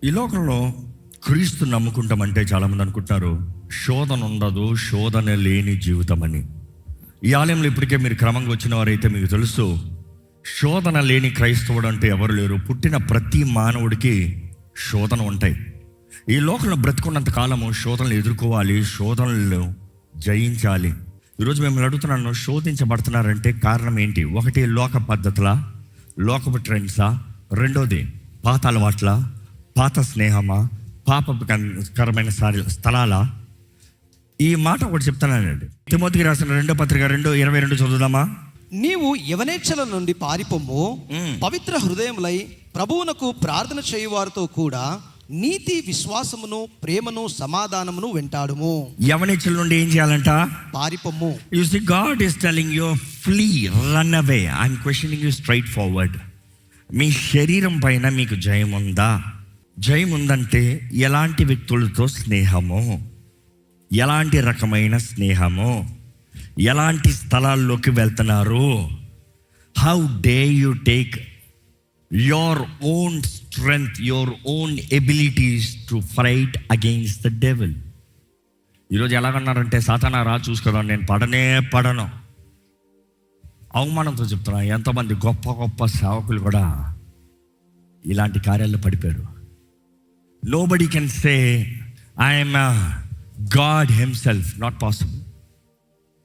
ఈ లోకంలో క్రీస్తు నమ్ముకుంటామంటే చాలామంది అనుకుంటున్నారు శోధన ఉండదు, శోధన లేని జీవితం అని. ఈ ఆలయంలో ఇప్పటికే మీరు క్రమంగా వచ్చిన వారైతే మీకు తెలుసు, శోధన లేని క్రైస్తవుడు అంటే ఎవరు లేరు. పుట్టిన ప్రతి మానవుడికి శోధన ఉంటాయి. ఈ లోకంలో బ్రతుకున్నంత కాలము శోధనలు ఎదుర్కోవాలి, శోధనలు జయించాలి. ఈరోజు మిమ్మల్ని అడుగుతున్నాను, శోధించబడుతున్నారంటే కారణం ఏంటి? ఒకటి, లోక పద్ధతుల, లోకపు ట్రెండ్సా? రెండోది, పాత అలవాట్ల, పాత స్నేహమా, పాపకరమైన స్థలాల? ఈ మాట ఒకటి చెప్తానండి. తిమోతికి రాసిన 2వ పత్రిక 2:22 చదువుదామా? నీవు యవనేచ్ఛల నుండి పారిపోము, పవిత్ర హృదయములై ప్రభువునకు ప్రార్థన చేయువారితో కూడా నీతి, విశ్వాసమును, ప్రేమను, సమాధానమును వెంటాడుము. యవనేచ్ఛల నుండి ఏం చేయాలంట? పారిపోము. You see, God is telling you, flee, run away. I'm questioning you straight forward. మీ శరీరం పైన మీకు జయం ఉందా? జయం ఉందంటే ఎలాంటి వ్యక్తులతో స్నేహము, ఎలాంటి రకమైన స్నేహము, ఎలాంటి స్థలాల్లోకి వెళ్తున్నారు? How day you take your own strength, your own abilities to fight against the devil. ఈరోజు ఎలాగన్నారంటే, సాతానా రా చూసుకోదాం, నేను పడను. అవమానంతో చెప్తున్నా. ఎంతోమంది గొప్ప గొప్ప సేవకులు కూడా ఇలాంటి కార్యాల్లో పడిపోయారు. Nobody can say I'm God himself, not possible.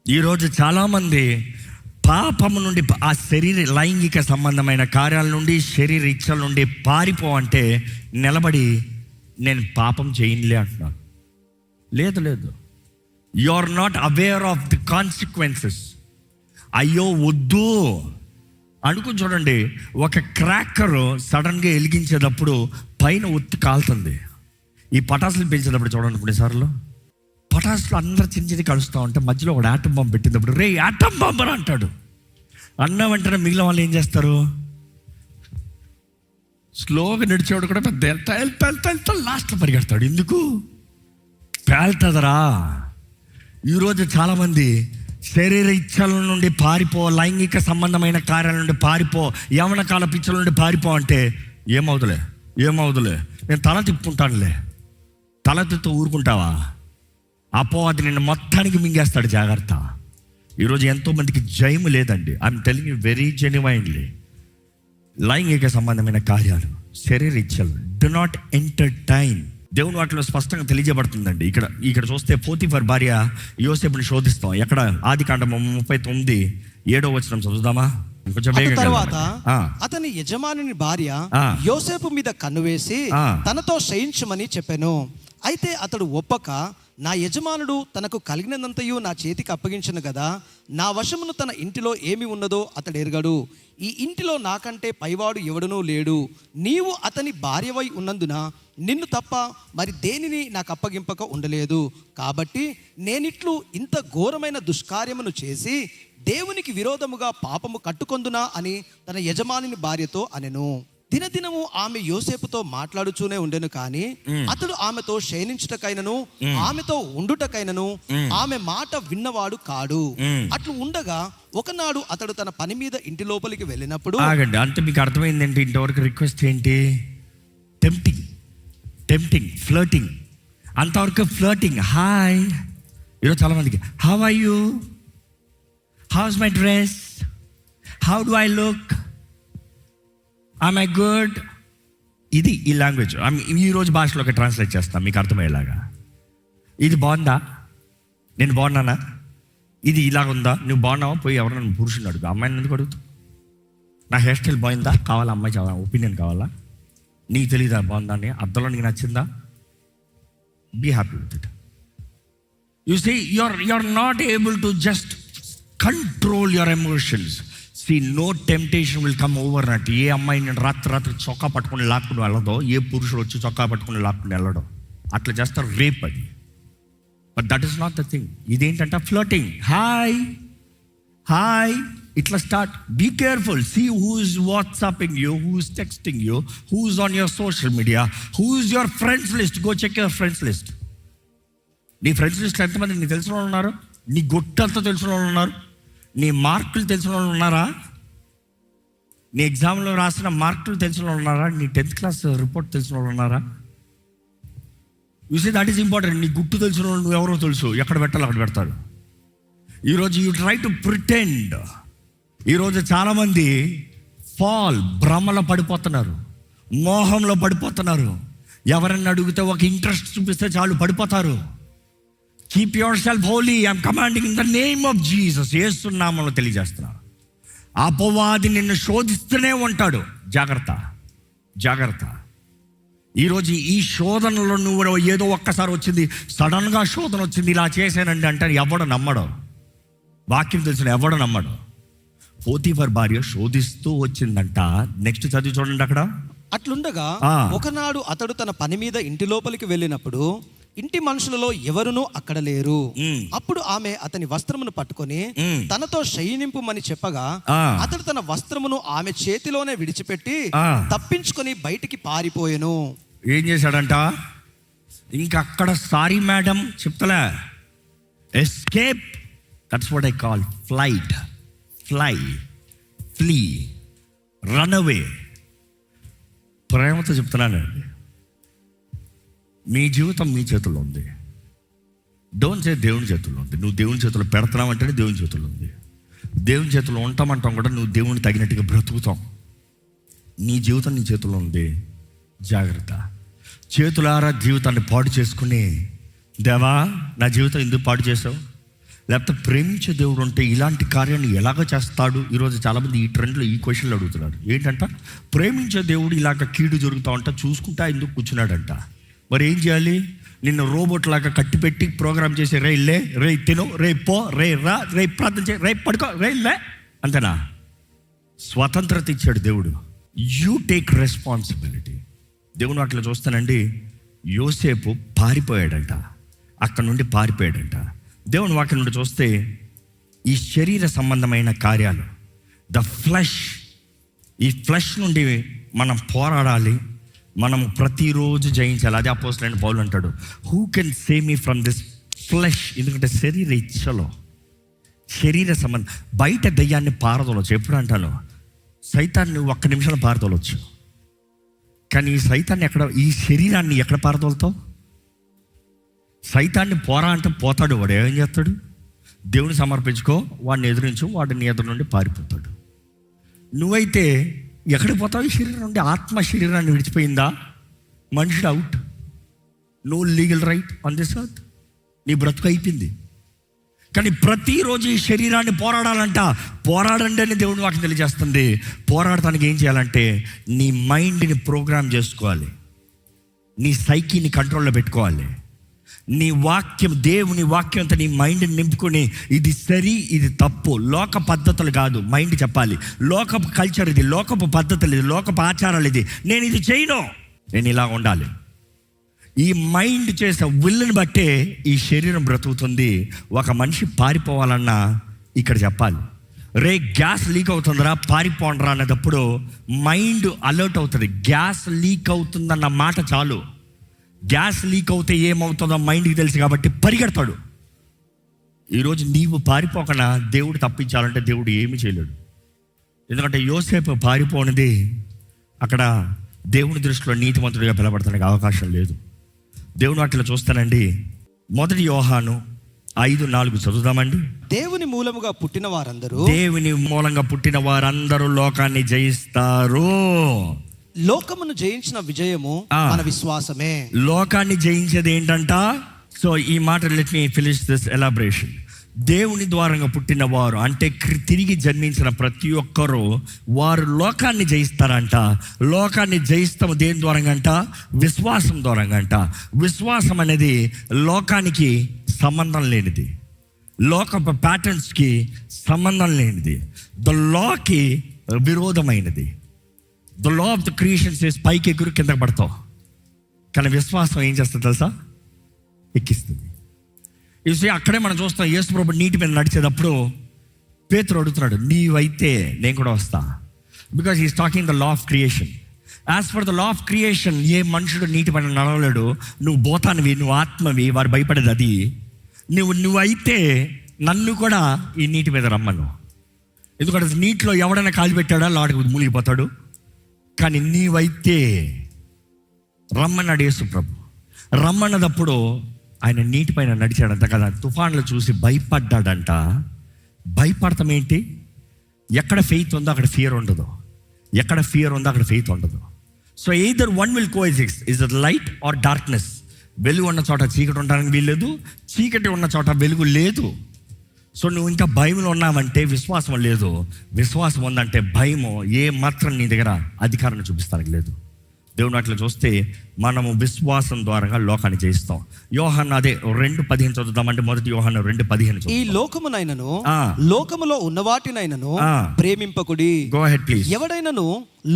ఈరోజు చాలామంది పాపము నుండి, ఆ లైంగిక సంబంధమైన కార్యాల నుండి, శరీర ఇచ్చల నుండి పారిపో అంటే నిలబడి నేను పాపం చేయనులే అంటున్నాను. లేదు, you are not aware of the consequences. అయ్యో వద్దు అనుకుని చూడండి, ఒక క్రాకర్ సడన్గా వెలిగించేటప్పుడు పైన ఒత్తి కాలుతుంది. ఈ పటాసులు పెంచేటప్పుడు చూడండి, కొన్నిసార్లు పటాసులు అందరు చిన్న కలుస్తూ ఉంటే మధ్యలో ఒక ఆటం బాంబు పెట్టినప్పుడు, రే ఆటం బాంబు అంటాడు. అన్న వెంటనే మిగిలిన వాళ్ళు ఏం చేస్తారు? స్లోగా నడిచేవాడు కూడా పెద్ద లాస్ట్లో పరిగెడతాడు. ఎందుకు? పేల్తుందరా. ఈరోజు చాలామంది శరీర ఇచ్చల నుండి పారిపో, లైంగిక సంబంధమైన కార్యాల నుండి పారిపో, యవన కాల పిచ్చల నుండి పారిపో అంటే ఏమవుతులే, నేను తల తిప్పుకుంటానులే. తల తిప్పుతూ ఊరుకుంటావా? అది నిన్ను మొత్తానికి మింగేస్తాడు. జాగ్రత్త. ఈరోజు ఎంతోమందికి జయము లేదండి. I'm telling you very genuinely. లైంగిక సంబంధమైన కార్యాలు, శరీర ఇచ్చలు, డు నాట్ ఎంటర్టైన్. దేవుని వాటిలో స్పష్టంగా తెలియజేయబడుతుందండి. ఇక్కడ చూస్తే పోతిఫర్ భార్య యోసేపుని శోధిస్తాం. ఎక్కడ? ఆదికాండము 39:7 చదువుదామా? తర్వాత అతని యజమానుని భార్య యోసేపు మీద కన్ను వేసి తనతో శయించమని చెప్పాను. అయితే అతడు ఒప్పక, నా యజమానుడు తనకు కలిగినంతయు నా చేతికి అప్పగించను కదా, నా వశమును తన ఇంటిలో ఏమి ఉన్నదో అతడు ఎరగడు. ఈ ఇంటిలో నాకంటే పైవాడు ఎవడనూ లేడు. నీవు అతని భార్యవై ఉన్నందున నిన్ను తప్ప మరి దేనిని నాకు అప్పగింపక ఉండలేదు. కాబట్టి నేనిట్లు ఇంత ఘోరమైన దుష్కార్యమును చేసి దేవునికి విరోధముగా పాపము కట్టుకొందునా అని తన యజమానిని భార్యతో అనెను. దినదినము ఆమె యోసేపుతో మాట్లాడుచూనే ఉండెను, కానీ అతడు ఆమెతో శయనించుటకైనను ఆమెతో ఉండుటకైనను ఆమె మాట విన్నవాడు కాడు. అట్లు ఉండగా ఒకనాడు అతడు తన పని మీద ఇంటి లోపలికి వెళ్ళినప్పుడు, ఆగండి, అంటే మీకు అర్థమైందంటే ఇంతవరకు రిక్వెస్ట్ ఏంటి? Tempting, flirting. అంతవరకు ఫ్లర్టింగ్. హాయ్. ఈరోజు చాలా మందికి how are you, how's my dress, how do I look, am I good. ఇది ఈ లాంగ్వేజ్ ఈరోజు భాషలోకి ట్రాన్స్లేట్ చేస్తాను మీకు అర్థమయ్యేలాగా. ఇది బాగుందా? నేను బాగున్నానా? ఇది ఇలాగుందా? నువ్వు బాగున్నావా? పోయి ఎవరన్నా పురుషుని అడుగు. అమ్మాయిని ఎందుకు అడుగుతావు? నా హెయిర్ స్టైల్ బాగుందా? కావాలా? అమ్మాయి చాలా ఒపీనియన్ కావాలా? నీకు తెలీదా బాగుందా అని? అర్థంలో నీకు నచ్చిందా? Be happy with it. You see, you're not able to just control your emotions. See, no temptation will come overnight. ఏ అమ్మాయి నేను రాత్రి చొక్కా పట్టుకుని లాక్కుని వెళ్ళదో, ఏ పురుషుడు వచ్చి చొక్కా పట్టుకుని లాక్కుని వెళ్ళడం, అట్లా చేస్తారు. రేప్ అది. But that is not the thing. ఇదేంటంటే ఫ్లర్టింగ్. హాయ్ ఇట్లా start. Be careful. See who is WhatsApping you, who is texting you, who is on your social media, who is your friends list. Go check your friends list. నీ friends list ఎంతమంది నీకు తెలిసిన వాళ్ళు ఉన్నారు? నీ గుట్టంతా తెలిసిన వాళ్ళు ఉన్నారు? నీ మార్కులు తెలిసిన వాళ్ళు ఉన్నారా? నీ ఎగ్జామ్లో రాసిన మార్కులు తెలిసిన వాళ్ళు ఉన్నారా? నీ 10th క్లాస్ రిపోర్ట్ తెలిసిన వాళ్ళు ఉన్నారా? You say that is important. నీ గుట్టు తెలిసిన వాళ్ళు నువ్వు ఎవరో తెలుసు, ఎక్కడ పెట్టాలో అక్కడ పెడతారు. ఈరోజు యూ ట్రై టు ప్రిటెండ్. ఈరోజు చాలామంది భ్రమలో పడిపోతున్నారు, మోహంలో పడిపోతున్నారు. ఎవరన్నా అడిగితే ఒక ఇంట్రెస్ట్ చూపిస్తే చాలు పడిపోతారు. Keep yourself holy, I'm commanding in the name of Jesus. యేసు నామములో తెలియజేస్తున్నా. అపవాది నిన్ను శోధిస్తూనే ఉంటాడు. జాగ్రత్త, జాగ్రత్త. ఈరోజు ఈ శోధనలో నువ్వు ఏదో ఒక్కసారి వచ్చింది, సడన్గా శోధన వచ్చింది, ఇలా చేశానండి అంటే ఎవడు నమ్మడు. వాక్యం తెలిసిన ఎవడు నమ్మడు. పోతీఫర్ భార్య శోధిస్తూ వచ్చిందంట. నెక్స్ట్ చదివి చూడండి అక్కడ. అట్లుండగా ఒకనాడు అతడు తన పని మీద ఇంటి లోపలికి వెళ్ళినప్పుడు ఇంటి మనుషులలో ఎవరునూ అక్కడ లేరు. అప్పుడు ఆమె అతని వస్త్రమును పట్టుకొని తనతో శయనింపుమని చెప్పగా అతడు తన వస్త్రమును ఆమె చేతిలోనే విడిచిపెట్టి తప్పించుకొని బయటికి పారిపోయెను. ఏం చేశాడంట? ఇంకక్కడ సారీ మేడం చెప్తలే, escape. That's what I call flight. Fly, flee, run away. ప్రేమతో చెప్తున్నానండి, మీ జీవితం మీ చేతుల్లో ఉంది. డోంట్ సే దేవుని చేతుల్లో ఉంది. నువ్వు దేవుని చేతుల్లో పెడుతున్నావంటేనే దేవుని చేతుల్లో ఉంది. దేవుని చేతుల్లో ఉంటామంటాం కూడా నువ్వు దేవుని తగినట్టుగా బ్రతుకుతాం. నీ జీవితం నీ చేతుల్లో ఉంది. జాగ్రత్త. చేతులారా జీవితాన్ని పాడు చేసుకుని, దేవా నా జీవితం ఎందుకు పాడు చేసావు? లేకపోతే ప్రేమించే దేవుడు ఉంటే ఇలాంటి కార్యాన్ని ఎలాగ చేస్తాడు? ఈరోజు చాలామంది ఈ ట్రెండ్లో ఈ క్వశ్చన్లు అడుగుతున్నారు. ఏంటంట? ప్రేమించే దేవుడు ఇలాగ కీడు జరుగుతూ ఉంటా చూసుకుంటా ఎందుకు కూర్చున్నాడంట. మరి ఏం చేయాలి? నిన్ను రోబోట్ లాగా కట్టిపెట్టి ప్రోగ్రామ్ చేసి రే లే, రే తిను, రే పో, రే రా, రే ప్రార్థన చేయి, రే పడుకో, రే లే, అంతేనా? స్వతంత్రత ఇచ్చాడు దేవుడు. You take responsibility. దేవుని అట్లా చూస్తానండి. యోసేపు పారిపోయాడంట, అక్కడ నుండి పారిపోయాడంట. దేవుని వాక్యం నుండి చూస్తే ఈ శరీర సంబంధమైన కార్యాలు, ద ఫ్లెష్, ఈ ఫ్లెష్ నుండి మనం పోరాడాలి, మనం ప్రతిరోజు జయించాలి. అదే అపోస్తలుడైన పౌలు అంటాడు, who can save me from this flesh. ఎందుకంటే శరీర ఇచ్చలో, శరీర సంబంధం. బయట దయ్యాన్ని పారదోలవచ్చు. ఎప్పుడు అంటాను, సైతాన్ని ఒక్క నిమిషంలో పారదోలవచ్చు, కానీ ఈ సైతాన్ని ఎక్కడ, ఈ శరీరాన్ని ఎక్కడ పారదోలుతావు? సైతాన్ని పోరా అంటే పోతాడు. వాడు ఏం చేస్తాడు? దేవుని సమర్పించుకో, వాడిని ఎదురించు, వాడు నీ ఎదురు నుండి పారిపోతాడు. నువ్వైతే ఎక్కడికి పోతావు? ఈ శరీరం నుండి. ఆత్మ శరీరాన్ని విడిచిపోయిందా, మనుషుడు out. No legal right on this earth. నీ బ్రతుకు అయిపోయింది. కానీ ప్రతిరోజు ఈ శరీరాన్ని పోరాడాలంట. పోరాడండి అని దేవుని వాక్యం తెలియజేస్తుంది. పోరాడటానికి ఏం చేయాలంటే నీ మైండ్ని ప్రోగ్రామ్ చేసుకోవాలి, నీ సైకిని కంట్రోల్లో పెట్టుకోవాలి. నీ వాక్యం, దేవుని వాక్యం అంతా నీ మైండ్ని నింపుకొని ఇది సరి, ఇది తప్పు, లోక పద్ధతులు కాదు. మైండ్ చెప్పాలి, లోకపు కల్చర్ ఇది, లోకపు పద్ధతులు ఇది, లోకపు ఆచారాలు ఇది, నేను ఇది చేయను, నేను ఇలా ఉండాలి. ఈ మైండ్ చేసే విల్లుని బట్టే ఈ శరీరం బ్రతుకుతుంది. ఒక మనిషి పారిపోవాలన్నా ఇక్కడ చెప్పాలి, రే గ్యాస్ లీక్ అవుతుందిరా, పారిపోండ్రా అనేటప్పుడు మైండ్ అలర్ట్ అవుతుంది. గ్యాస్ లీక్ అవుతుందన్న మాట చాలు. గ్యాస్ లీక్ అవుతే ఏమవుతుందో మైండ్కి తెలుసు కాబట్టి పరిగెడతాడు. ఈరోజు నీవు పారిపోకనా దేవుడు తప్పించాలంటే దేవుడు ఏమీ చేయలేడు. ఎందుకంటే యోసేపు పారిపోనిది అక్కడ దేవుని దృష్టిలో నీతిమంతుడిగా పిలబడటానికి అవకాశం లేదు. దేవుని వాటిలో చూస్తానండి. 1 యోహాను 5:4 చదువుదామండి. దేవుని మూలంగా పుట్టిన వారందరూ, దేవుని మూలంగా పుట్టిన వారందరూ లోకాన్ని జయిస్తారు. లోకమును జయించిన విజయము మన విశ్వాసమే. లోకాన్ని జయించేది ఏంటంట? సో ఈ మాట let me finish this elaboration. దేవుని ద్వారంగా పుట్టిన వారు అంటే తిరిగి జన్మించిన ప్రతి ఒక్కరూ వారు లోకాన్ని జయిస్తారంట. లోకాన్ని జయిస్తాము దేని ద్వారంగా అంట? విశ్వాసం ద్వారంగా అంట. విశ్వాసం అనేది లోకానికి సంబంధం లేనిది, లోకపు ప్యాటర్న్స్కి సంబంధం లేనిది, ద లాకి విరోధమైనది. The law of the creation says పైకి ఎగురు కిందకి పడతావు, కానీ విశ్వాసం ఏం చేస్తుంది తెలుసా? ఎక్కిస్తుంది. ఇది అక్కడే మనం చూస్తాం. యేసు ప్రభువు నీటి మీద నడిచేటప్పుడు పేతురు అడుగుతున్నాడు, నీవైతే నేను కూడా వస్తా. Because he's talking the law of creation. As for the law of creation ఏ మనుషుడు నీటి పైన నడవలేడు. నువ్వు బోతానివి, నువ్వు ఆత్మవి, వారు భయపడేది అది. నువ్వైతే నన్ను కూడా ఈ నీటి మీద రమ్మను. ఎందుకంటే నీటిలో ఎవడైనా కాలు పెట్టాడా లాడికి మునిగిపోతాడు. కానీ నీవైతే రమ్మన్నాడు యేసు ప్రభు. రమ్మన్నదప్పుడు ఆయన నీటిపైన నడిచాడంట కదా, తుఫాన్లు చూసి భయపడ్డాడంట. భయపడతాం ఏంటి? ఎక్కడ ఫెయిత్ ఉందో అక్కడ ఫియర్ ఉండదు, ఎక్కడ ఫియర్ ఉందో అక్కడ ఫెయిత్ ఉండదు. So either one will coexist, is it light or darkness. వెలుగు ఉన్న చోట చీకటి ఉండడానికి వీల్లేదు, చీకటి ఉన్న చోట వెలుగు లేదు. సో నువ్వు ఇంకా భయంలో ఉన్నావంటే విశ్వాసం లేదు, విశ్వాసం ఉందంటే భయము ఏ మాత్రం నీ దగ్గర అధికారాన్ని చూపిస్తానికి లేదు. దేవుని అట్లా చూస్తే మనము విశ్వాసం ద్వారా లోకాన్ని జయిస్తాం. యోహాను అదే 2:15 చదువుతామంటే, మొదటి యోహాను 2:15. ఈ లోకమునైనను లోకములో ఉన్న వాటినైనను ప్రేమింపకుడి. Go ahead please. ఎవడైనను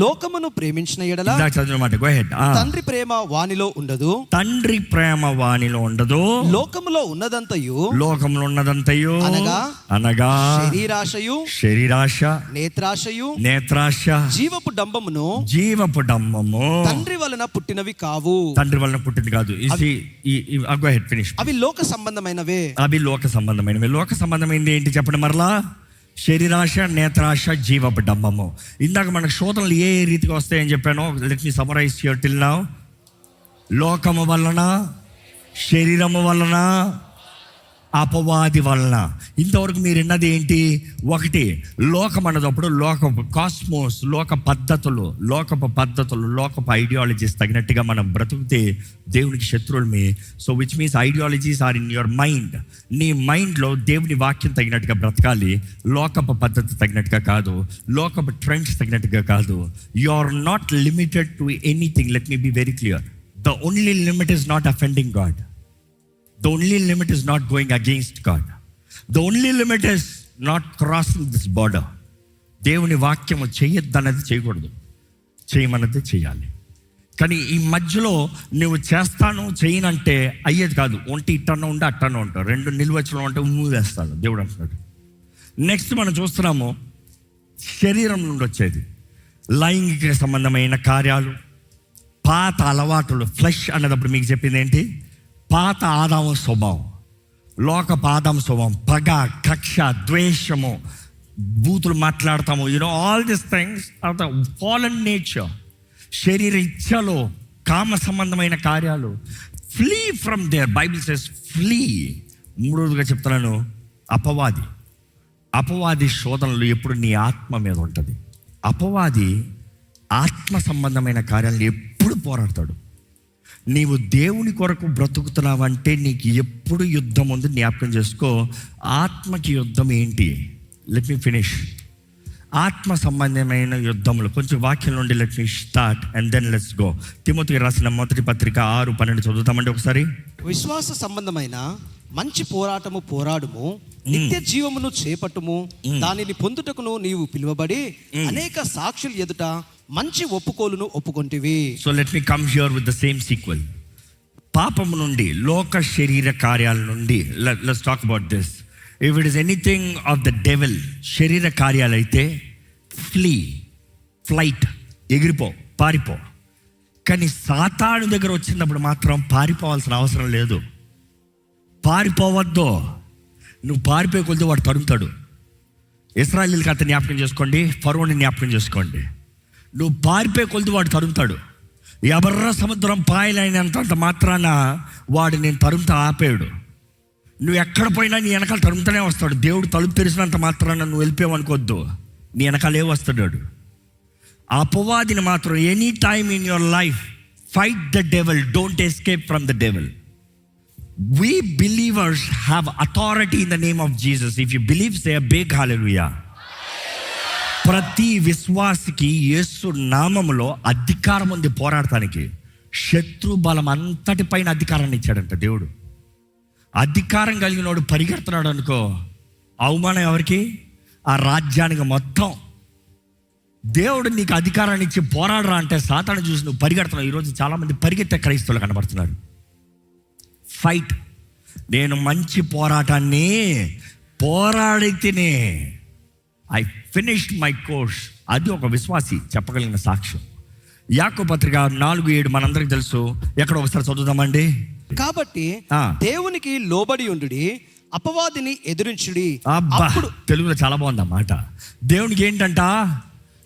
లోకమును ప్రేమించిన ఎడల చదివినమాట గో హెడ్. తండ్రి ప్రేమ వానిలో ఉండదు. తండ్రి ప్రేమ వానిలో ఉండదు. లోకములో ఉన్నదంతయు, లోకములో ఉన్నదంతయు అనగా శరీరాశయు, శరీరాశ, నేత్రాశయు, నేత్రాశ, జీవపు డంబమును, జీవపు డంబము తండ్రి వలన పుట్టినవి కావు. తండ్రి వలన పుట్టింది కాదు. Go head finish. అవి లోక సంబంధమైనవే. అవి లోక సంబంధమైనవి. లోక సంబంధమైనది ఏంటి చెప్పండి మరలా? శరీరాశ, నేత్రాశ, జీవపు డంబము. ఇందాక మనకు శోధనలు ఏ రీతిగా వస్తాయని చెప్పాను. Let me summarise here till now. లోకము వలన, శరీరము వలన, అపవాది వలన. ఇంతవరకు మీరు విన్నది ఏంటి? ఒకటి, లోకం అన్నదప్పుడు లోకపు కాస్మోస్, లోకపు పద్ధతులు, లోకపు ఐడియాలజీస్ తగినట్టుగా మనం బ్రతుకుతే దేవునికి శత్రువులమే. So which means ideologies are in your mind. నీ మైండ్లో దేవుని వాక్యం తగినట్టుగా బ్రతకాలి, లోకపు పద్ధతి తగినట్టుగా కాదు, లోకపు ట్రెండ్స్ తగినట్టుగా కాదు. You are not limited to anything. Let me be very clear. The only limit is not offending God. The only limit is not going against God. The only limit is not crossing this border. దేవుని వాక్యము చేయొద్దన్నది చేయకూడదు, చేయమన్నది చేయాలి. కానీ ఈ మధ్యలో నువ్వు చేస్తాను చేయనంటే అయ్యేది కాదు. ఒంటి ఇట్టన్న ఉంటే అట్టన్న ఉంటావు, రెండు నిలువచ్చలో ఉంటే మూవేస్తాడు దేవుడు అంటున్నాడు. నెక్స్ట్ మనం చూస్తున్నాము శరీరం నుండి వచ్చేది లైంగిక సంబంధమైన కార్యాలు, పాత అలవాటులు. ఫ్లెష్ అన్నదప్పుడు మీకు చెప్పింది ఏంటి? పాత ఆదాము స్వభావం, లోకపు ఆదాము స్వభావం, పగ, కక్ష, ద్వేషము, బూతులు మాట్లాడతాము. All these things are the fallen nature. శరీర ఇచ్ఛలో, కామ సంబంధమైన కార్యాలు. Flee from there. Bible says flee. మూడోదిగా చెప్తున్నాను, అపవాది శోధనలు ఎప్పుడు నీ ఆత్మ మీద ఉంటుంది. అపవాది ఆత్మ సంబంధమైన కార్యాలను ఎప్పుడు పోరాడతాడు. నీవు దేవుని కొరకు బ్రతుకుతున్నావంటే నీకు ఎప్పుడు యుద్ధం ఉంది జ్ఞాపకం చేసుకో. ఆత్మకి యుద్ధం ఏంటి? Let me finish. ఆత్మ సంబంధమైన యుద్ధములు కొంచెం వాక్యం నుండి let me start and then let's go. తిమోతికి రాసిన మొదటి పత్రిక 6:12 చదువుతామండి ఒకసారి. విశ్వాస సంబంధమైన మంచి పోరాటము పోరాడుము, నిత్య జీవమును చేపట్టుము, దానిని పొందుటకును నీవు పిలువబడి అనేక సాక్షులు ఎదుట మంచి ఒప్పుకోలును ఒప్పుకొంటివి. So let me come here with the same sequel. పాపము నుండి, లోక శరీర కార్యాల నుండి let's talk about this. If it is anything of the devil, శరీర కార్యాలు అయితే ఫ్లైట్, ఎగిరిపో, పారిపో. కానీ సాతాను దగ్గర వచ్చినప్పుడు మాత్రం పారిపోవాల్సిన అవసరం లేదు. పారిపోవద్దు. నువ్వు పారిపోయే కొద్ది వాడు తరుముతాడు. ఇశ్రాయేలీయులకి అంత జ్ఞాపకం చేసుకోండి, ఫరోని జ్ఞాపకం చేసుకోండి. నువ్వు పారిపోయే కొద్ది వాడు తరుముతాడు. ఎర్ర సముద్రం పాయలైనంత మాత్రాన వాడు నేను తరుముతా ఆపేయడు. నువ్వు ఎక్కడ పోయినా నీ వెనకాల తరుముతూనే వస్తాడు. దేవుడు తలుపు తెరిచినంత మాత్రాన నువ్వు వెళ్ళిపోయావు అనుకోవద్దు, నీ వెనకాలే వస్తాడు. అపవాదిని మాత్రం any time in your life fight the devil, don't escape from the devil. We believers have authority in the name of Jesus. If you believe, say a big hallelujah. ప్రతి విశ్వాసికి యేసు నామములో అధికారం ఉంది పోరాడటానికి. శత్రు బలం అంతటి పైన అధికారాన్ని ఇచ్చాడంట దేవుడు. అధికారం కలిగినోడు పరిగెడుతున్నాడు అనుకో, అవమానం ఎవరికి? ఆ రాజ్యానికి మొత్తం. దేవుడు నీకు అధికారాన్ని ఇచ్చి పోరాడరా అంటే సాతాను చూసి నువ్వు పరిగెడుతున్నావు. ఈరోజు చాలామంది పరిగెత్తే క్రైస్తవులు కనబడుతున్నారు. ఫైట్. నేను మంచి పోరాటాన్ని పోరాడితేనే ఐ ఫినిష్డ్ మై కోర్స్. అది ఒక విశ్వాసి చెప్పగలిగిన సాక్ష్యం. యాకోబు పత్రిక 4:7 మనందరికి తెలుసు. ఎక్కడ ఒకసారి చదువుదామండి. కాబట్టి దేవునికి లోబడి ఉండుడి, అపవాదిని ఎదిరించుడి. అప్పుడు తెలుగులో చాలా బాగుంది అన్నమాట. దేవునికి ఏంటంట?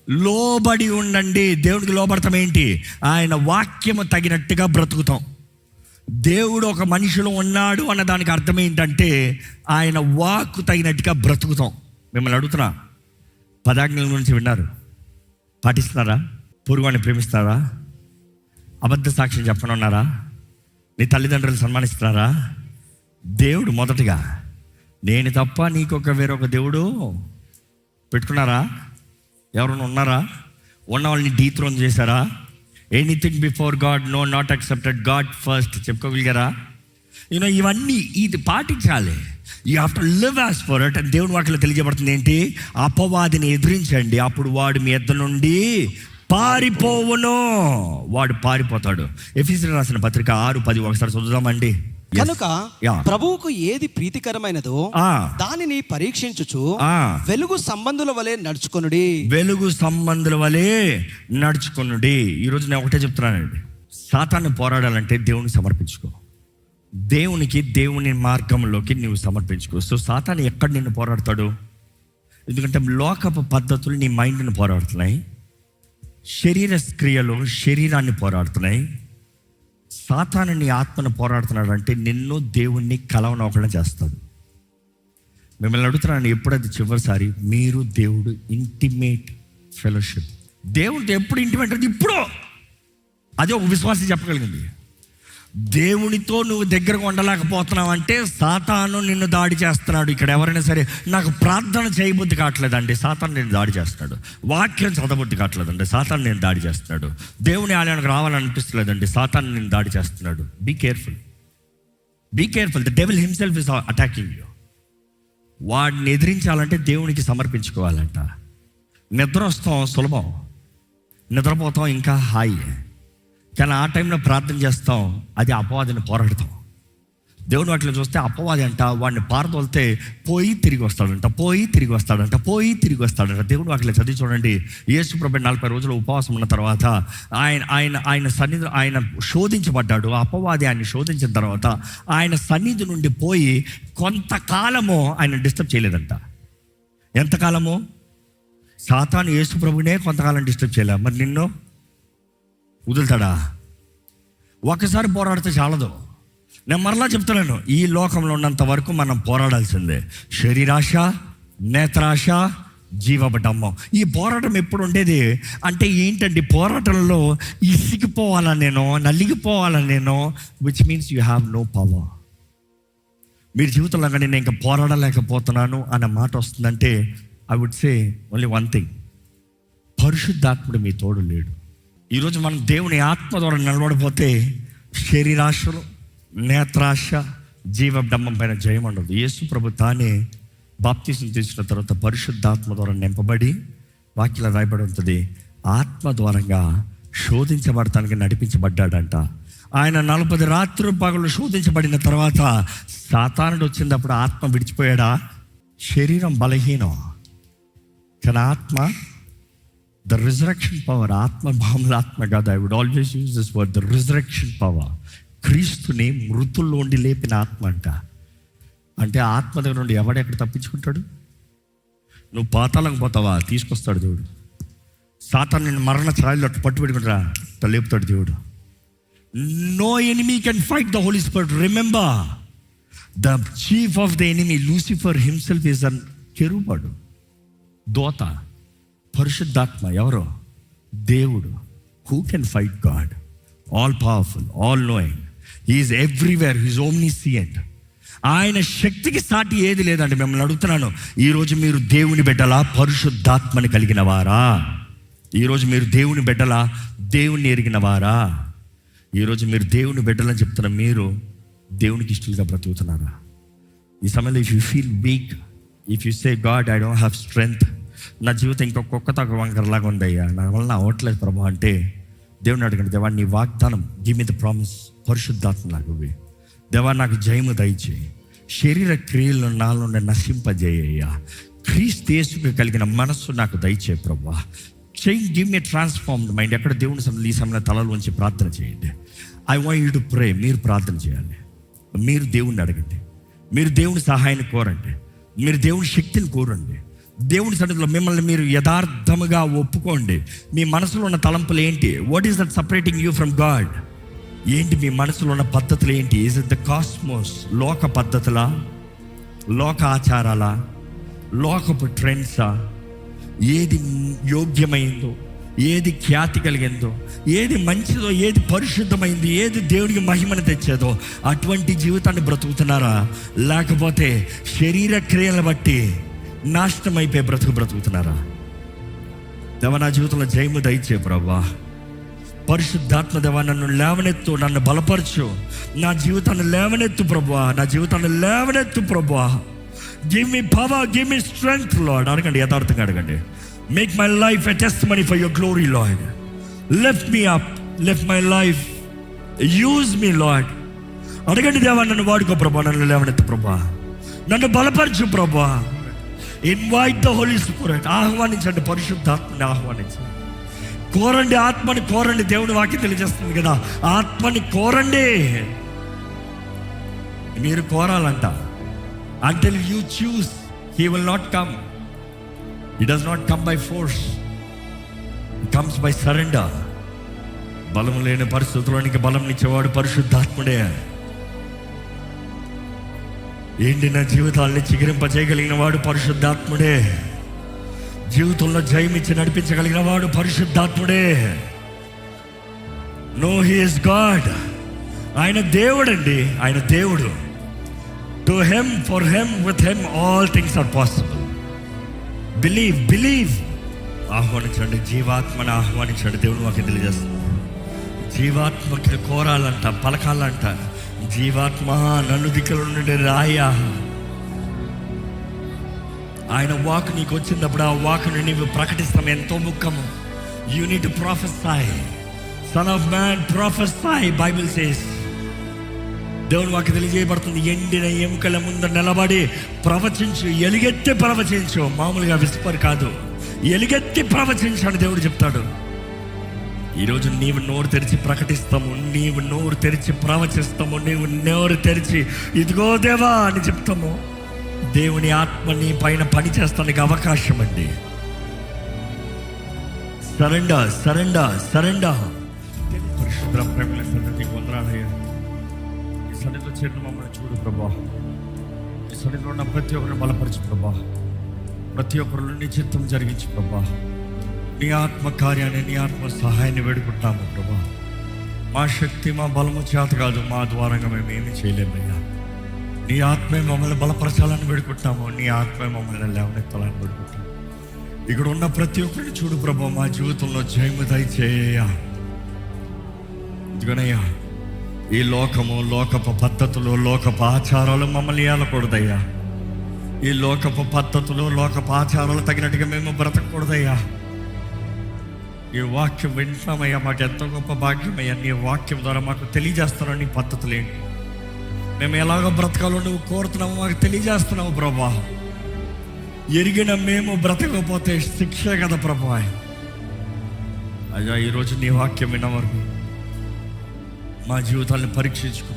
లోబడి ఉండండి. దేవునికి లోబడతాం ఏంటి? ఆయన వాక్యము తగినట్టుగా బ్రతుకుతాం. దేవుడు ఒక మనిషిలో ఉన్నాడు అన్న దానికి అర్థం ఏంటంటే ఆయన వాక్కు తగినట్టుగా బ్రతుకుతాం. మిమ్మల్ని అడుగుతున్నా, 10 ఆజ్ఞల గురించి విన్నారు, పాటిస్తున్నారా? పొరుగువాడిని ప్రేమిస్తారా? అబద్ధ సాక్ష్యం చెప్పనున్నారా? నీ తల్లిదండ్రులు సన్మానిస్తున్నారా? దేవుడు మొదటగా నేను తప్ప నీకొక వేరొక దేవుడు పెట్టుకున్నారా? ఎవరైనా ఉన్నారా? ఉన్న వాళ్ళని డీథ్రోన్ చేశారా? Anything before God no not accepted, God first చెప్పుకోగలిగారా? ఇవన్నీ ఇది పాటించాలి. You have to live as for it. And దేవుని వాక్యంలో తెలియజేయబడుతుంది ఏంటి? అపవాదిని ఎదిరించండి, అప్పుడు వాడు మీ యొద్ద నుండి పారిపోవును. వాడు పారిపోతాడు. ఎఫెసీయులకు రాసిన పత్రిక 6:10 ఒకసారి చదువుదామండి. కనుక ప్రభువుకు ఏది ప్రీతికరమైనదో దానిని పరీక్షించుచు వెలుగు సంబంధుల వలె నడుచుకొనుడి. వెలుగు సంబంధుల వలె నడుచుకొనుడి. ఈరోజు నేను ఒకటే చెప్తున్నానండి, సాతాన్ని పోరాడాలంటే దేవుని సమర్పించుకో. దేవుని మార్గంలోకి నువ్వు సమర్పించుకో. సో సాతాను ఎక్కడ నిన్ను పోరాడతాడు? ఎందుకంటే లోకపు పద్ధతులు నీ మైండ్ని పోరాడుతున్నాయి, శరీర క్రియలు శరీరాన్ని పోరాడుతున్నాయి. సాతాను నీ ఆత్మను పోరాడుతున్నాడు అంటే నిన్ను దేవుణ్ణి కలవనొకడం చేస్తాడు. మిమ్మల్ని అడుగుతున్నాను, ఎప్పుడది చివరిసారి మీరు దేవుడు ఇంటిమేట్ ఫెలోషిప్? దేవుడితో ఎప్పుడు ఇంటిమేట్ అంటే ఇప్పుడు. అదే ఒక విశ్వాసం చెప్పగలిగింది. దేవునితో నువ్వు దగ్గరగా ఉండలేకపోతున్నావు అంటే సాతాను నిన్ను దాడి చేస్తున్నాడు. ఇక్కడ ఎవరైనా సరే నాకు ప్రార్థన చేయబుద్ధి కావట్లేదండి, సాతాను నేను దాడి చేస్తున్నాడు. వాక్యం చదవబుద్ధి కావట్లేదండి, సాతాను నేను దాడి చేస్తున్నాడు. దేవుని ఆలయానికి రావాలనిపిస్తలేదండి, సాతాను నేను దాడి చేస్తున్నాడు. Be careful, be careful. The devil himself is attacking you. వాడిని ఎదిరించాలంటే దేవునికి సమర్పించుకోవాలంట. నిద్ర వస్తాం సులభం, నిద్రపోతాం ఇంకా హాయి. కానీ ఆ టైంలో ప్రార్థన చేస్తాం, అది అపవాదిని పోరాడతాం. దేవుని వాటిలో చూస్తే అపవాది అంట వాడిని పారదోలితే పోయి తిరిగి వస్తాడంట, పోయి తిరిగి వస్తాడంట, పోయి తిరిగి వస్తాడంట. దేవుని వాటిలో చదివి చూడండి. యేసు ప్రభు 40 రోజులు ఉపవాసం ఉన్న తర్వాత ఆయన సన్నిధి ఆయన శోధించబడ్డాడు. అపవాది ఆయన శోధించిన తర్వాత ఆయన సన్నిధి నుండి పోయి కొంతకాలము ఆయన డిస్టర్బ్ చేయలేదంట. ఎంతకాలము? సాతాను యేసు ప్రభునే కొంతకాలం డిస్టర్బ్ చేయలే, మరి నిన్ను వదులుతాడా? ఒకసారి పోరాడితే చాలదు. నేను మరలా చెప్తున్నాను, ఈ లోకంలో ఉన్నంత వరకు మనం పోరాడాల్సిందే. శరీరాశ, నేత్రాశ, జీవబడమ్మం. ఈ పోరాటం ఎప్పుడు ఉండేది అంటే ఏంటండి? పోరాటంలో ఇసిగిపోవాలని నేను, నలిగిపోవాలని నేను, which means you have no power. మీరు జీవితంలో కానీ నేను ఇంకా పోరాడలేకపోతున్నాను అన్న మాట వస్తుందంటే I would say only one thing, పరిశుద్ధాత్ముడు మీ తోడు లేడు. ఈరోజు మనం దేవుని ఆత్మ ద్వారా నిలబడిపోతే శరీరాశలు, నేత్రాశ, జీవడమ్మం పైన జయం ఉండదు. యేసు ప్రభు తానే బాప్తిసం తీసుకున్న తర్వాత పరిశుద్ధాత్మ ద్వారా నింపబడి వాక్యలో రాయబడి ఉంటుంది, ఆత్మ ద్వారంగా శోధించబడటానికి నడిపించబడ్డాడంట. ఆయన 40 రాత్రులు పగలు శోధించబడిన తర్వాత సాతానుడు వచ్చినప్పుడు ఆత్మ విడిచిపోయాడా? శరీరం బలహీనం, కానీ ఆత్మ, ద రిజరెక్షన్ పవర్. ఆత్మ మామూలు ఆత్మ కాదు. I would always use this word, the resurrection power. క్రీస్తుని మృతుల్లో ఉండి లేపిన ఆత్మ అంట. అంటే ఆత్మ దగ్గర నుండి ఎవడెక్కడ తప్పించుకుంటాడు? నువ్వు పాతాళంకి పోతావా? తీసుకొస్తాడు దేవుడు. సాతాను నిన్ను మరణ ఛాయలో పట్టు పెట్టుకుంటారా? లేపుతాడు దేవుడు. No enemy can fight the Holy Spirit. Remember, the chief of the enemy Lucifer himself is an కెరూబడు, దోత. పరిశుద్ధాత్మ ఎవరో? దేవుడు. Who can fight God? All powerful, all knowing, he's everywhere, he's omniscient. ఆయన శక్తికి సాటి ఏది లేదండి. మిమ్మల్ని అడుగుతున్నాను, ఈరోజు మీరు దేవుని బిడ్డలా, పరిశుద్ధాత్మని కలిగిన వారా? ఈరోజు మీరు దేవుని బిడ్డలా, దేవుణ్ణి ఎరిగిన వారా? ఈరోజు మీరు దేవుని బిడ్డలని చెప్తున్న మీరు దేవునికి ఇష్టలుగా బ్రతుకుతున్నారా? ఈ సమయంలో if you feel week, if you say God I don't have strength, నా జీవితం ఇంకా కుక్క వంకరలాగా ఉందయ్యా, నా వల్ల అవ్వట్లేదు ప్రభు అంటే దేవుని అడగండి, దేవా నీ వాగ్దానం, గివ్ మీ ద ప్రామిస్, పరిశుద్ధాత్మ నాకు ఇవ్వి. దేవా నాకు జయము దయచేయి, శరీర క్రియలను నాలో నశింపజేయ్యా, క్రీస్తు యేసుకు కలిగిన మనస్సు నాకు దయచేయి ప్రభు. Change, give me transformed mind. ఎక్కడ దేవుని ఈ సమయంలో తలలో ఉంచి ప్రార్థన చేయండి. I want you to pray. మీరు ప్రార్థన చేయాలి, మీరు దేవుణ్ణి అడగండి, మీరు దేవుని సహాయాన్ని కోరండి, మీరు దేవుని శక్తిని కోరండి. దేవుని సన్నిధిలో మిమ్మల్ని మీరు యథార్థముగా ఒప్పుకోండి. మీ మనసులో ఉన్న తలంపులు ఏంటి? What is that separating you from God? ఏంటి మీ మనసులో ఉన్న పద్ధతులు ఏంటి? ఈజ్ ఇట్ ద కాస్మోస్, లోక పద్ధతులా, లోక ఆచారాలా, లోకపు ట్రెండ్సా? ఏది యోగ్యమైందో, ఏది ఖ్యాతి కలిగిందో, ఏది మంచిదో, ఏది పరిశుద్ధమైంది, ఏది దేవుడికి మహిమను తెచ్చేదో అటువంటి జీవితాన్ని బ్రతుకుతున్నారా? లేకపోతే శరీర క్రియలను బట్టి నాశనం అయిపోయి బ్రతుకుతున్నారా? దేవా, నా జీవితంలో జయము దయచే ప్రభా. పరిశుద్ధాత్మ దేవా, నన్ను లేవనెత్తు, నన్ను బలపరచు, నా జీవితాన్ని లేవనెత్తు ప్రభా, నా జీవితాన్ని లేవనెత్తు ప్రభా. Give me power, give me strength lord. అడగండి, యథార్థంగా అడగండి. Make my life a testimony for your glory lord. Lift me up, lift my life, use me lord. అడగండి, దేవా నన్ను వాడుకో ప్రభా, నన్ను లేవనెత్తు ప్రభా, నన్ను బలపరచు ప్రభా. Invite the Holy Spirit. ఆహ్వానించండి, పరిశుద్ధాత్మని ఆహ్వానించండి. కోరండి, ఆత్మని కోరండి. దేవుని వాక్యం తెలియజేస్తుంది కదా, ఆత్మని కోరండి. మీరు కోరాలంట. Until you choose, he will not come. He does not come by force, comes by surrender. బలం లేని పరిస్థితుల్లోనికి బలం ఇచ్చేవాడు పరిశుద్ధాత్ముడే. ఎండిన జీవితాలని చిగురింపజేయగలిగిన వాడు పరిశుద్ధాత్ముడే. జీవితంలో జయమిచ్చి నడిపించగలిగిన వాడు పరిశుద్ధాత్ముడే. No, he is God. ఆయన దేవుడు అండి, ఆయన దేవుడు. To him, for him, with him all things are possible. Believe. ఆహ్వానించండి, జీవాత్మని ఆహ్వానించండి. దేవుడు మాకు తెలియజేస్తుంది, జీవాత్మకి కోరాలంట, పలకాలంట. జీవాత్మ, నన్ను దిక్కుల నుండి రాయా. ఆయన వాక్ నీకు వచ్చినప్పుడు ఆ వాక్ని నీవు ప్రకటిస్తాం, ఎంతో ముఖ్యము. You need to prophesy. Son of man prophesy, Bible says. దేవుని వాక్యం తెలియజేయబడుతుంది, ఎండిన ఎముకల ముందు నిలబడి ప్రవచించు, ఎలుగెత్తి ప్రవచించు. మామూలుగా విస్పర్ కాదు, ఎలుగెత్తి ప్రవచించు దేవుడు చెప్తాడు. ఈరోజు నీవు నోరు తెరిచి ప్రకటిస్తాము, నీవు నోరు తెరిచి ప్రవచిస్తాము, నీవు నోరు తెరిచి ఇదిగో దేవా అని చెప్తాము. దేవుని ఆత్మ నీ పైన పని చేస్తానికి అవకాశం అండి. సరెండర్. పరిశుద్ధ ప్రేమల సన్నిధికి వందనాలయ్యా. ఈ సన్నిధిలో చేరిన మమ్మల్ని చూడు ప్రభా. ఈ సన్నిధిలో ఉన్న ప్రతి ఒక్కరిని బలపరచు ప్రభా. ప్రతి ఒక్కరిలో నీ చిత్తం జరిగించు ప్రభా. నీ ఆత్మ కార్యాన్ని, నీ ఆత్మ సహాయాన్ని వేడుకుంటాము ప్రభా. మా శక్తి, మా బలము చేత కాదు, మా ద్వారంగా మేము ఏమి చేయలేమయ్యా. నీ ఆత్మే మమ్మల్ని బలపరచాలని వేడుకుంటాము, నీ ఆత్మే మమ్మల్ని లేవనెత్తాలని వేడుకుంటాము. ఇక్కడ ఉన్న ప్రతి ఒక్కరిని చూడు ప్రభా, మా జీవితంలో జయము దయచేయ. ఇదిగోనయ్యా, ఈ లోకము, లోకపు పద్ధతులు, లోకపు ఆచారాలు మమ్మల్ని ఏలకూడదయ్యా. ఈ లోకపు పద్ధతులు, లోకపు ఆచారాలు తగినట్టుగా మేము బ్రతకూడదయ్యా. ఈ వాక్యం వింటున్నామయ్యా, మాకు ఎంతో గొప్ప భాగ్యమయ్యా. నీ వాక్యం ద్వారా మాకు తెలియజేస్తున్నావు నీ పద్ధతులు ఏంటి, మేము ఎలాగో బ్రతకాలో నువ్వు కోరుతున్నావు మాకు తెలియజేస్తున్నావు ప్రభా. ఎరిగిన మేము బ్రతకపోతే శిక్షే కదా ప్రభా. అయ్యా, ఈరోజు నీ వాక్యం విన్న వరకు మా జీవితాన్ని పరీక్షించుకో.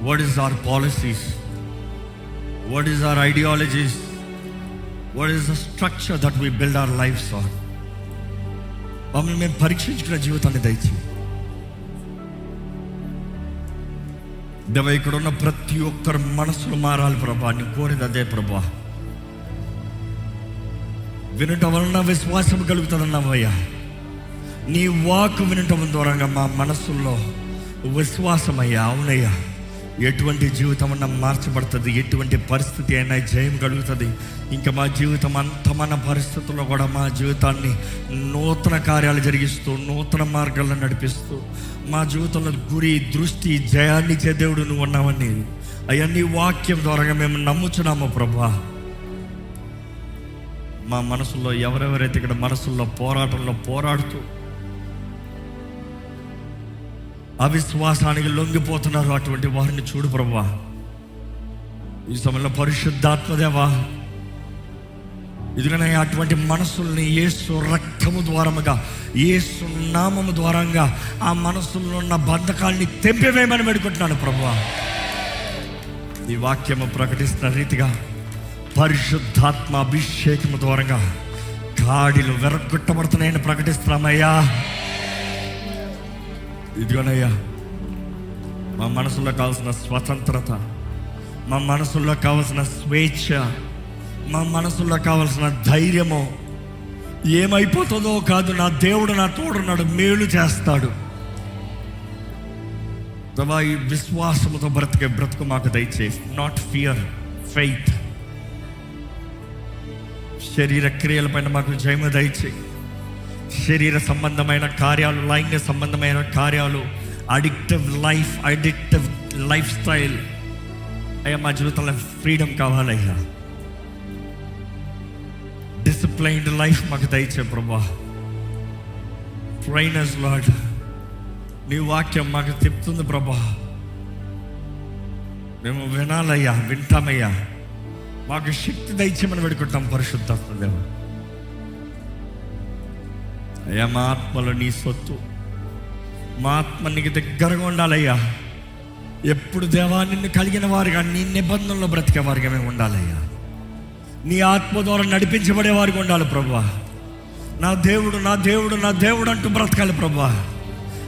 What is our policies, what is our ideologies, what is the structure that we build our lives on? మమ్మల్ని మేము పరీక్షించుకున్న జీవితాన్ని దయచేయి దేవా. ఇక్కడ ఉన్న ప్రతి ఒక్కరు మనసులు మారాలి ప్రభా. నీ కోరేది అదే ప్రభా. వినటం వలన విశ్వాసం కలుగుతుందన్నావయ్యా. నీ వాక్ వినటం ద్వారా మా మనసుల్లో విశ్వాసం అయ్యా. అవునయ్యా, ఎటువంటి జీవితం అన్నా మార్చబడుతుంది, ఎటువంటి పరిస్థితి అయినా జయం కలుగుతుంది. ఇంకా మా జీవితం అంతమైన పరిస్థితుల్లో కూడా మా జీవితాన్ని నూతన కార్యాలు జరిగిస్తూ, నూతన మార్గాల్లో నడిపిస్తూ, మా జీవితంలో గురి, దృష్టి, జయాన్ని ఇచ్చే దేవుడు నువ్వు ఉన్నావని అవన్నీ వాక్యం ద్వారా మేము నమ్ముచున్నాము ప్రభా. మా మనసులో ఎవరెవరైతే ఇక్కడ మనసుల్లో పోరాడుతూ అవిశ్వాసానికి లొంగిపోతున్నారు, అటువంటి వారిని చూడు ప్రభా. ఈ సమయంలో పరిశుద్ధాత్మదేవా, ఇదిగోనే అటువంటి మనసుల్ని యేసు రక్తము ద్వారముగా, యేసు నామము ద్వారంగా ఆ మనసుల్లో ఉన్న బంధకాల్ని తెంపివేయమని వేడుకుంటున్నాను ప్రభువా. ఈ వాక్యము ప్రకటిస్తున్న రీతిగా పరిశుద్ధాత్మ అభిషేకము ద్వారంగా కాడిలు వెరగొట్టబడుతున్నాయని ప్రకటిస్తున్నామయ్యా. ఇదిగోనయ్యా, మా మనసులో కావాల్సిన స్వతంత్రత, మా మనసులో కావాల్సిన స్వేచ్ఛ, మా మనసులో కావాల్సిన ధైర్యము ఏమైపోతుందో కాదు, నా దేవుడు నా తోడున్నాడు, మేలు చేస్తాడు. ప్రభా, ఈ విశ్వాసముతో బ్రతుకు మాకు దయచేయి. Not fear, faith. శరీర క్రియలపైన మాకు జయము దయచేయి. శరీర సంబంధమైన కార్యాలు, లైంగిక సంబంధమైన కార్యాలు, అడిక్టివ్ లైఫ్ స్టైల్ అయ్యా, మా జీవితంలో ఫ్రీడమ్ కావాలయ్యా. డిసిప్లైన్డ్ లైఫ్ మాకు దయచే ప్రభా. ట్రైనర్స్ లార్డ్, నీ వాక్యం మాకు చెప్తుంది ప్రభా, మేము వినాలయ్యా, వింటామయ్యా. మాకు శక్తి దయచేయమని పెడుకుంటాం పరిశుద్ధాత్మ దేవా. అయ్యా, మా ఆత్మలో నీ సొత్తు, మా ఆత్మ నీకు దగ్గరగా ఉండాలయ్యా. ఎప్పుడు దేవా నిన్ను కలిగిన వారుగా, నీ నిబంధనలో బ్రతికేవారుగా మేము ఉండాలయ్యా. నీ ఆత్మ ద్వారా నడిపించబడేవారుగా ఉండాలి ప్రభా. నా దేవుడు, నా దేవుడు, నా దేవుడు అంటూ బ్రతకాలి ప్రభా.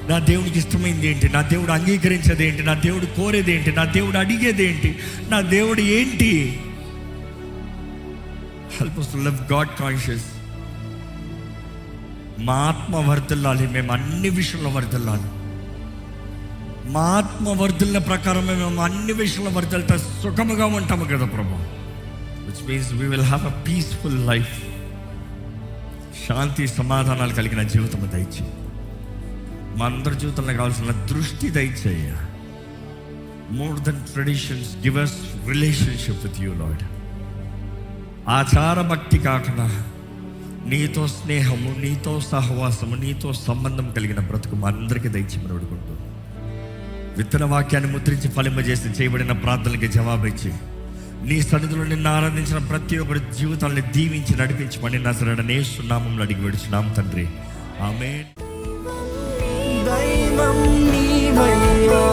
నా దేవుడికి ఇష్టమైంది ఏంటి, నా దేవుడు అంగీకరించేది ఏంటి, నా దేవుడు కోరేది ఏంటి, నా దేవుడు అడిగేది ఏంటి, నా దేవుడు ఏంటి? Help us to live God conscious. మా ఆత్మ వర్ధిల్లాలి, మేము అన్ని విషయంలో వర్ధిల్లాలి. మా ఆత్మ వర్ధిల్ల ప్రకారమే మేము అన్ని విషయంలో వర్ధిల్తా సుఖముగా ఉంటాము కదా ప్రభా. Which means we will have a peaceful life. శాంతి సమాధానాలు కలిగిన జీవితం దయచేయి. మా అందరి జీవితంలో కావాల్సిన దృష్టి దయచేయ. More than traditions, give us relationship with you Lord. ఆచార భక్తి కాకుండా నీతో స్నేహము, నీతో సహవాసము, నీతో సంబంధం కలిగిన బ్రతుకు మా అందరికీ దయచేయమని అడుగుకుంటూ, విత్తన వాక్యాన్ని ముద్రించి ఫలింపజేసి చేయబడిన ప్రార్థనలకి జవాబిచ్చి, నీ సన్నిధిలో నిన్ను ఆరాధించిన ప్రతి ఒక్కరి జీవితాన్ని దీవించి నడిపించమని నజరేయుడైన యేసు నామములో అడిగి వేడుచున్నాము తండ్రి, ఆమేన్. దైవం నీవయ్యా.